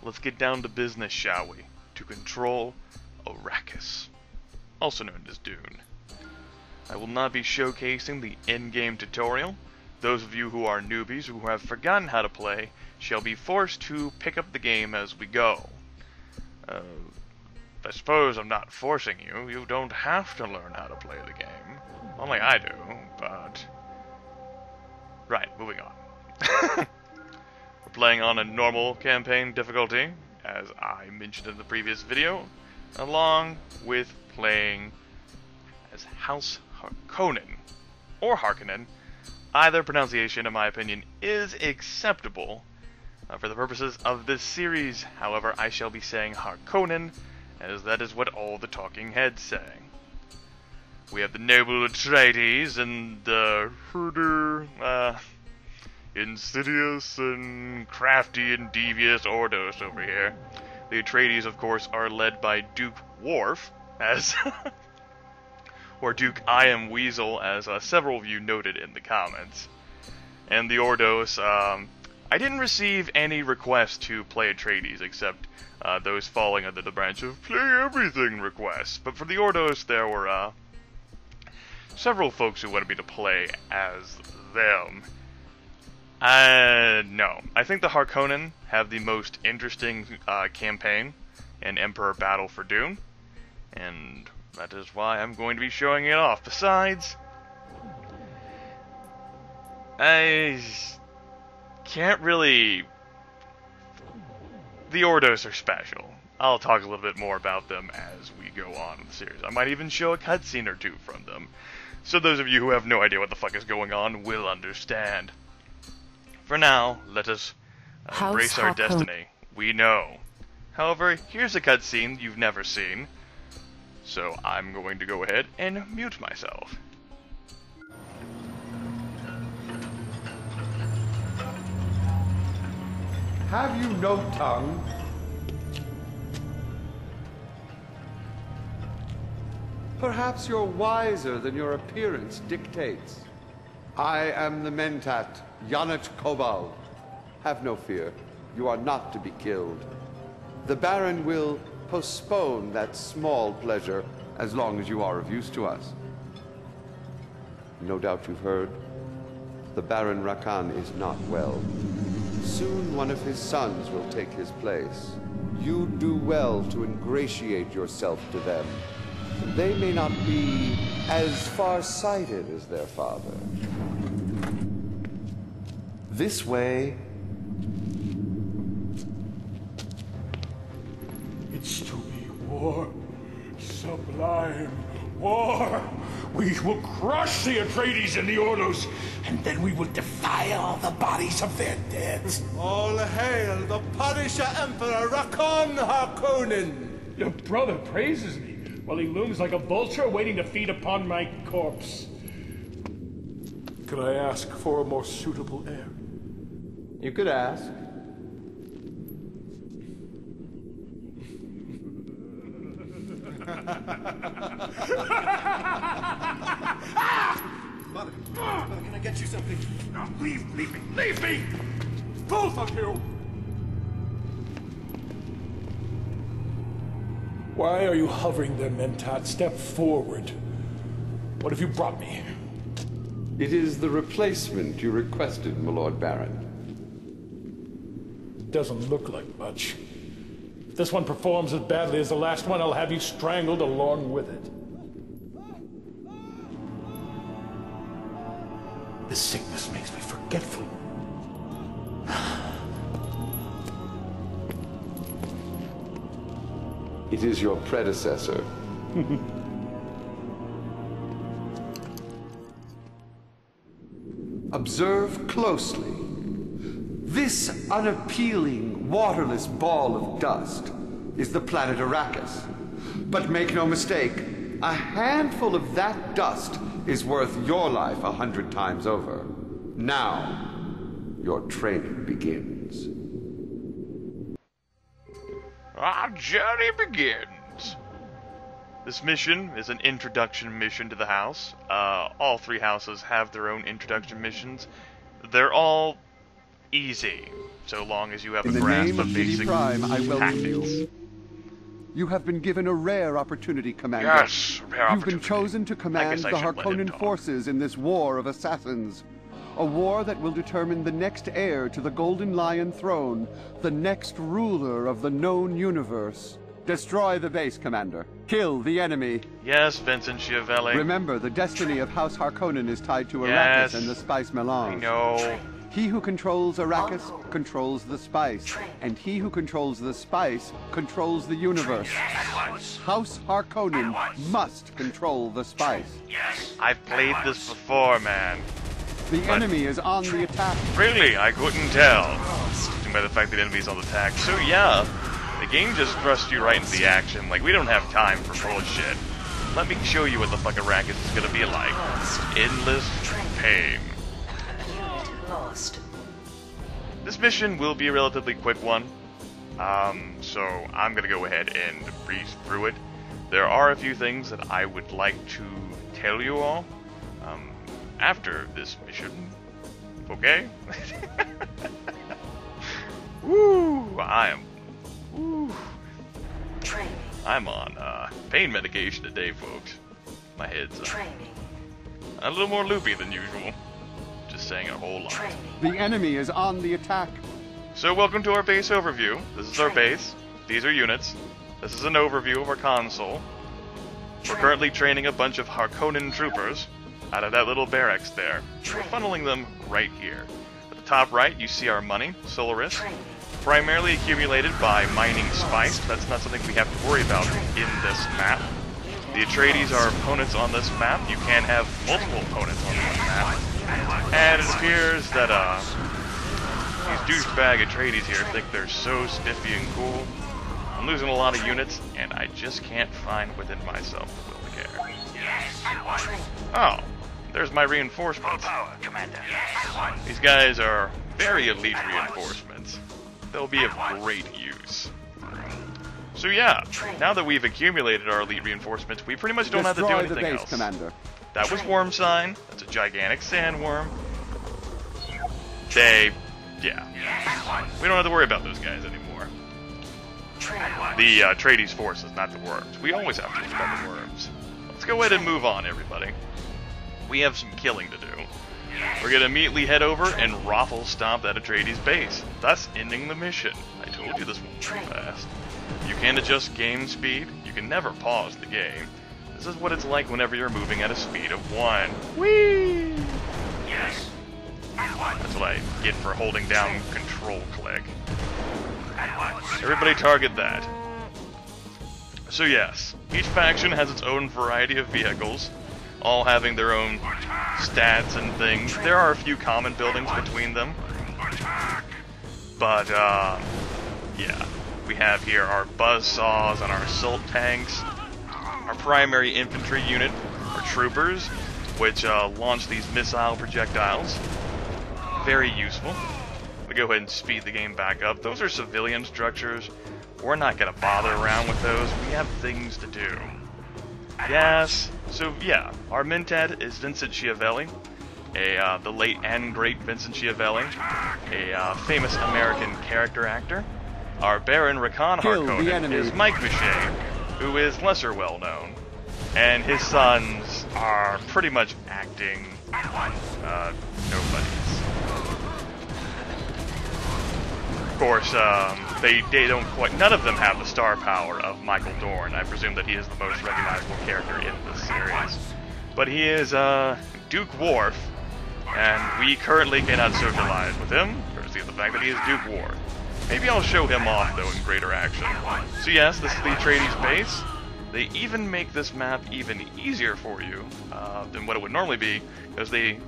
let's get down to business, shall we? To control Arrakis, also known as Dune. I will not be showcasing the in-game tutorial. Those of you who are newbies who have forgotten how to play shall be forced to pick up the game as we go. I suppose I'm not forcing you. You don't have to learn how to play the game. Only I do, but... Right, moving on. We're playing on a normal campaign difficulty, as I mentioned in the previous video, along with playing as House Harkonnen, or Harkonnen. Either pronunciation, in my opinion, is acceptable. For the purposes of this series, however, I shall be saying Harkonnen, as that is what all the talking heads say. We have the noble Atreides and the insidious and crafty and devious Ordos over here. The Atreides, of course, are led by Duke Worf, as or Duke I Am Weasel, as several of you noted in the comments. And the Ordos, I didn't receive any requests to play Atreides, except those falling under the branch of play everything requests. But for the Ordos, there were several folks who wanted me to play as them. No. I think the Harkonnen have the most interesting campaign in Emperor Battle for Dune, and that is why I'm going to be showing it off. Besides, I can't really... The Ordos are special. I'll talk a little bit more about them as we go on in the series. I might even show a cutscene or two from them, so those of you who have no idea what the fuck is going on will understand. For now, let us embrace our destiny. We know. However, here's a cutscene you've never seen, so I'm going to go ahead and mute myself. Have you no tongue? Perhaps you're wiser than your appearance dictates. I am the Mentat, Yanat Kobal. Have no fear. You are not to be killed. The Baron will postpone that small pleasure as long as you are of use to us. No doubt you've heard. The Baron Rakan is not well. Soon one of his sons will take his place. You do well to ingratiate yourself to them. They may not be as far-sighted as their father. This way. It's to be war, sublime war. We will crush the Atreides and the Ordos, and then we will defile the bodies of their dead. All hail the Punisher Emperor Rakan Harkonnen! Your brother praises me, while he looms like a vulture waiting to feed upon my corpse. Could I ask for a more suitable heir? You could ask. Mother, can I get you something? No, leave me! Leave me! Both of you! Why are you hovering there, Mentat? Step forward. What have you brought me? It is the replacement you requested, my Lord Baron. Doesn't look like much. If this one performs as badly as the last one, I'll have you strangled along with it. This sickness makes me forgetful. It is your predecessor. Observe closely. This unappealing, waterless ball of dust is the planet Arrakis. But make no mistake, a handful of that dust is worth your life 100 times over. Now, your training begins. Our journey begins. This mission is an introduction mission to the house. All three houses have their own introduction missions. They're all easy, so long as you have a In the grasp name of of Giddy basic Prime, I welcome tactics. you. You have been given a rare opportunity, Commander. Yes, rare You've opportunity. been chosen to command guess I the should let him Harkonnen talk. forces in this war of assassins. A war that will determine the next heir to the Golden Lion throne, the next ruler of the known universe. Destroy the base, Commander. Kill the enemy. Yes, Vincent Schiavelli. Remember, the destiny of House Harkonnen is tied to Arrakis Yes. and the spice melange. I know. He who controls Arrakis controls the spice, and he who controls the spice controls the universe. House Harkonnen must control the spice. I've played this before, man. The enemy is on the attack. Really, I couldn't tell. Judging by the fact that enemies on the attack. So yeah, the game just thrusts you right into the action. Like, we don't have time for bullshit. Let me show you what the fuck Arrakis is gonna be like. Endless pain. This mission will be a relatively quick one. So I'm gonna go ahead and breeze through it. There are a few things that I would like to tell you all after this mission. Okay? Woo! I'm on pain medication today, folks. My head's a little more loopy than usual. Just saying a whole lot. The enemy is on the attack. So welcome to our base overview. This is our base. These are units. This is an overview of our console. We're currently training a bunch of Harkonnen troopers out of that little barracks there. We're funneling them right here. At the top right, you see our money, Solaris. Primarily accumulated by mining spice. That's not something we have to worry about in this map. The Atreides are opponents on this map. You can have multiple opponents on one map. And it appears that these douchebag Atreides here think they're so spiffy and cool. I'm losing a lot of units, and I just can't find within myself the will to care. Oh, there's my reinforcements. These guys are very elite reinforcements. They'll be of great use. So yeah, now that we've accumulated our elite reinforcements, we pretty much don't have to do Destroy anything the base, else. Commander. That was Worm Sign. That's a gigantic sandworm. Yeah. We don't have to worry about those guys anymore. The Atreides forces, not the worms. We always have to worry about the worms. Let's go ahead and move on, everybody. We have some killing to do. We're gonna immediately head over and raffle stomp that Atreides base, thus ending the mission. I told you this won't be fast. You can adjust game speed. You can never pause the game. This is what it's like whenever you're moving at a speed of 1. Whee! Yes. That's what I get for holding down control click. Everybody target that. So yes, each faction has its own variety of vehicles, all having their own stats and things. There are a few common buildings between them. But, yeah. We have here our buzzsaws and our assault tanks. Our primary infantry unit are troopers, which launch these missile projectiles. Very useful. I'm gonna go ahead and speed the game back up. Those are civilian structures. We're not gonna bother around with those. We have things to do. Yes. So yeah, our Mentat is Vincent Schiavelli, the late and great Vincent Schiavelli, a famous American character actor. Our Baron Rakan Harkonnen is Mike Miche, who is lesser well known, and his sons are pretty much acting nobodies. Of course, they don't quite. None of them have the star power of Michael Dorn. I presume that he is the most recognizable character in this series, but he is Duke Worf, and we currently cannot socialize with him, courtesy of the fact that he is Duke Worf. Maybe I'll show him off, though, in greater action. So yes, this is the Atreides base. They even make this map even easier for you than what it would normally be, because they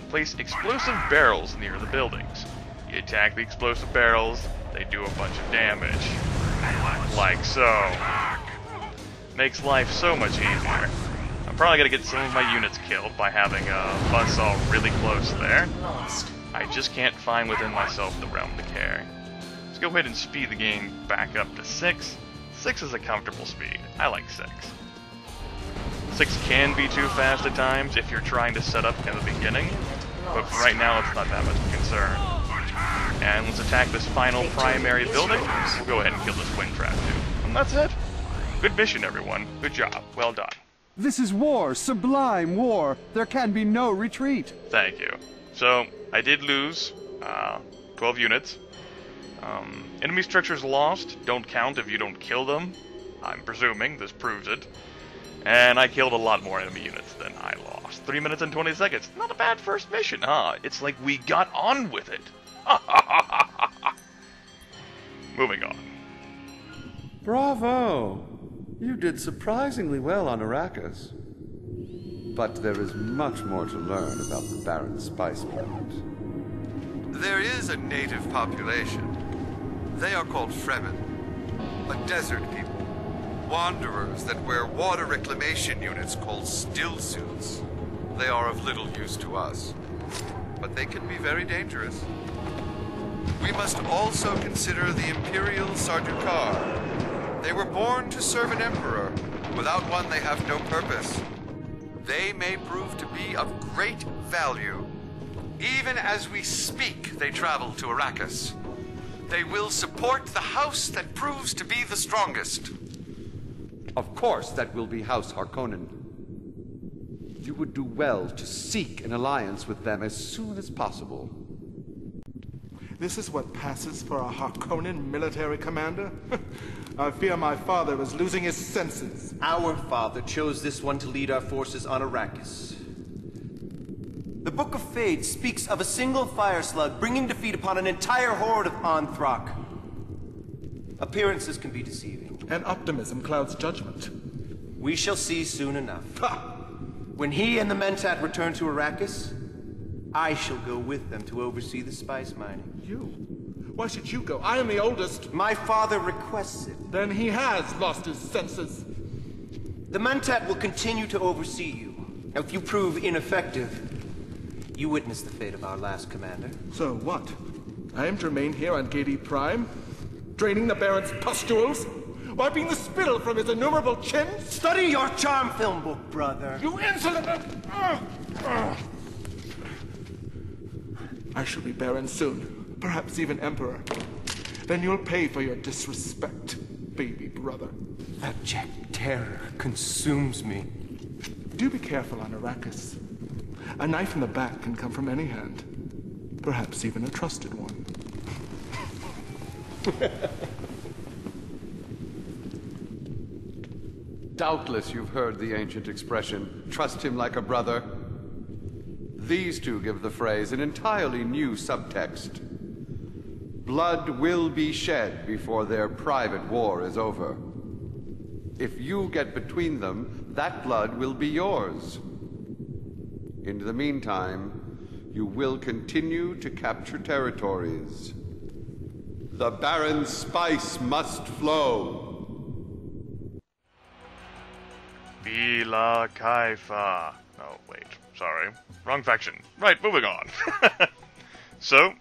place explosive barrels near the buildings. You attack the explosive barrels, they do a bunch of damage. Like so. Makes life so much easier. I'm probably going to get some of my units killed by having a buzzsaw really close there. I just can't find within myself the realm to care. Let's go ahead and speed the game back up to 6. 6 is a comfortable speed. I like 6. 6 can be too fast at times if you're trying to set up in the beginning, but for right now it's not that much of a concern. And let's attack this final primary building. We'll go ahead and kill this wind trap too. And that's it. Good mission, everyone. Good job. Well done. This is war, sublime war. There can be no retreat. Thank you. So, I did lose 12 units. Enemy structures lost don't count if you don't kill them. I'm presuming. This proves it. And I killed a lot more enemy units than I lost. 3 minutes and 20 seconds. Not a bad first mission, huh? It's like we got on with it. Moving on. Bravo! You did surprisingly well on Arrakis. But there is much more to learn about the barren spice planet. There is a native population. They are called Fremen, a desert people. Wanderers that wear water reclamation units called still suits. They are of little use to us, but they can be very dangerous. We must also consider the Imperial Sardaukar. They were born to serve an emperor. Without one, they have no purpose. They may prove to be of great value. Even as we speak, they travel to Arrakis. They will support the house that proves to be the strongest. Of course, that will be House Harkonnen. You would do well to seek an alliance with them as soon as possible. This is what passes for a Harkonnen military commander? I fear my father is losing his senses. Our father chose this one to lead our forces on Arrakis. The Book of Fade speaks of a single fire slug bringing defeat upon an entire horde of Anthrok. Appearances can be deceiving. And optimism clouds judgment. We shall see soon enough. Ha! When he and the Mentat return to Arrakis, I shall go with them to oversee the spice mining. You? Why should you go? I am the oldest. My father requests it. Then he has lost his senses. The Mentat will continue to oversee you. Now, if you prove ineffective, you witness the fate of our last commander. So what? I am to remain here on Gedi Prime? Draining the Baron's pustules? Wiping the spittle from his innumerable chins? Study your charm film book, brother. You insolent... I shall be Baron soon. Perhaps even Emperor. Then you'll pay for your disrespect, baby brother. Abject terror consumes me. Do be careful on Arrakis. A knife in the back can come from any hand. Perhaps even a trusted one. Doubtless you've heard the ancient expression, trust him like a brother. These two give the phrase an entirely new subtext. Blood will be shed before their private war is over. If you get between them, that blood will be yours. In the meantime, you will continue to capture territories. The Baron's spice must flow. Bila Kaifa. Oh, wait. Sorry. Wrong faction. Right, moving on. So,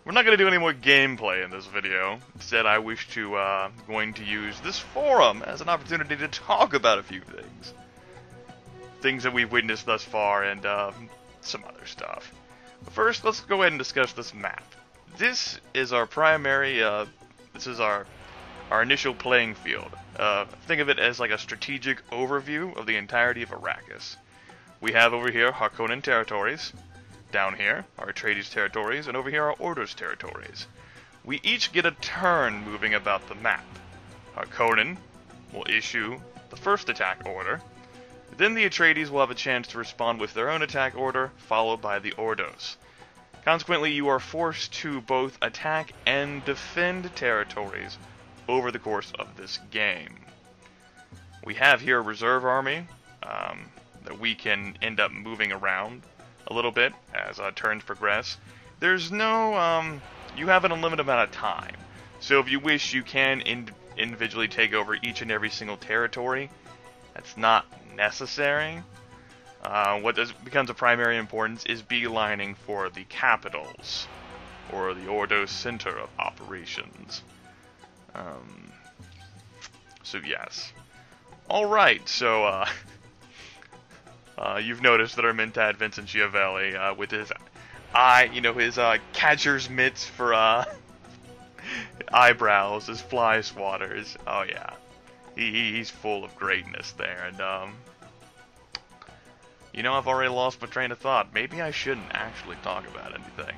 we're not going to do any more gameplay in this video. Instead, I wish to, going to use this forum as an opportunity to talk about a few things. Things that we've witnessed thus far and, some other stuff. But first, let's go ahead and discuss this map. This is our primary, this is our initial playing field. Think of it as like a strategic overview of the entirety of Arrakis. We have over here Harkonnen territories, down here are Atreides territories, and over here are Ordos territories. We each get a turn moving about the map. Harkonnen will issue the first attack order, then the Atreides will have a chance to respond with their own attack order, followed by the Ordos. Consequently, you are forced to both attack and defend territories over the course of this game. We have here a reserve army that we can end up moving around a little bit as turns progress. There's no, you have an unlimited amount of time. So if you wish, you can individually take over each and every single territory. That's not necessary. What becomes of primary importance is beelining for the capitals, or the Ordo center of operations. So yes. Alright, so you've noticed that our Mentat Vincent Schiavelli, with his eye, you know, his catcher's mitts for eyebrows, his fly swatters. Oh yeah, he's full of greatness there. And you know, I've already lost my train of thought. Maybe I shouldn't actually talk about anything.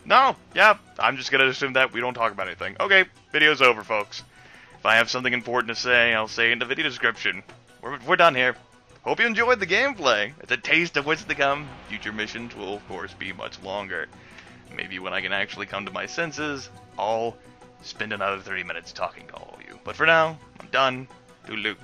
No, yeah, I'm just gonna assume that we don't talk about anything. Okay, video's over, folks. If I have something important to say, I'll say it in the video description. We're done here. Hope you enjoyed the gameplay. It's a taste of what's to come. Future missions will, of course, be much longer. Maybe when I can actually come to my senses, I'll spend another 30 minutes talking to all of you. But for now, I'm done. Toodaloo.